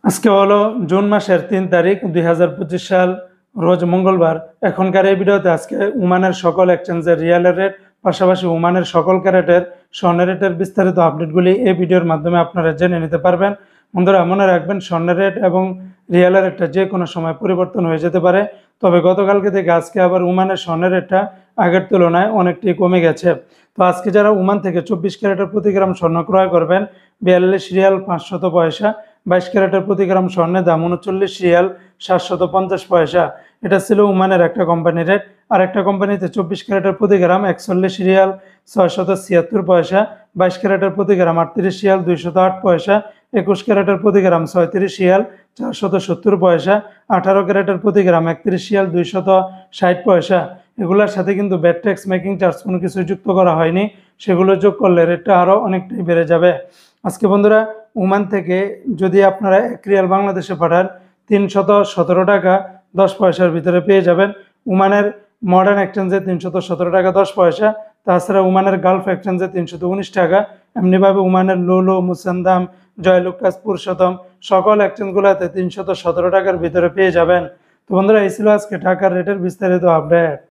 আজকে হলো জুন মাসের ৩ তারিখ ২০২৫ সাল, রোজ মঙ্গলবার। এখনকার এই ভিডিওতে আজকে ওমানের সকল এক্সচেঞ্জের রিয়ালের রেট, পাশাপাশি ওমানের সকল ক্যারেটের স্বর্ণের রেটের বিস্তারিত আপডেটগুলি এই ভিডিওর মাধ্যমে আপনারা জেনে নিতে পারবেন। বন্ধুরা, মনে রাখবেন স্বর্ণের রেট এবং রিয়ালের রেটটা যে কোনো সময় পরিবর্তন হয়ে যেতে পারে। তবে গতকালকে থেকে আজকে আবার ওমানের স্বর্ণের রেটটা আগের তুলনায় অনেকটাই কমে গেছে। তো আজকে যারা ওমান থেকে 24 ক্যারেটের প্রতি গ্রাম স্বর্ণ ক্রয় করবেন 42 রিয়াল 500 পয়সা, 22 ক্যারেটের প্রতি গ্রাম স্বর্ণের দাম 39 রিয়াল 750 পয়সা। এটা ছিল ওমানের একটা কোম্পানির রেট। আর একটা কোম্পানিতে 24 ক্যারেটের প্রতি গ্রাম 41 রিয়াল 676 পয়সা, 22 ক্যারেটের প্রতি গ্রাম 38 রিয়াল 208 পয়সা, 21 ক্যারেটের প্রতি গ্রাম 36 রিয়াল 470 পয়সা, 18 ক্যারেটের প্রতি গ্রাম 31 রিয়াল 260 পয়সা। এগুলোর সাথে কিন্তু ব্যাট ট্যাক্স, মেকিং চার্জ কোনো কিছু যুক্ত করা হয়নি। সেগুলো যোগ করলে রেটটা আরও অনেকটাই বেড়ে যাবে। আজকে বন্ধুরা, ওমান থেকে যদি আপনারা 1 রিয়াল বাংলাদেশে পাঠান 317 টাকা 10 পয়সার ভিতরে পেয়ে যাবেন। ওমানের মডার্ন এক্সচেঞ্জে 317 টাকা 10 পয়সা। তাছাড়া ওমানের গালফ এক্সচেঞ্জে 319 টাকা। এমনিভাবে ওমানের লুলু, মুসান্দাম, জয়লুকাস, পুরুষোত্তম সকল এক্সচেঞ্জগুলোতে 317 টাকার ভিতরে পেয়ে যাবেন। তো বন্ধুরা, এই ছিল আজকে টাকার রেটের বিস্তারিত আপডেট।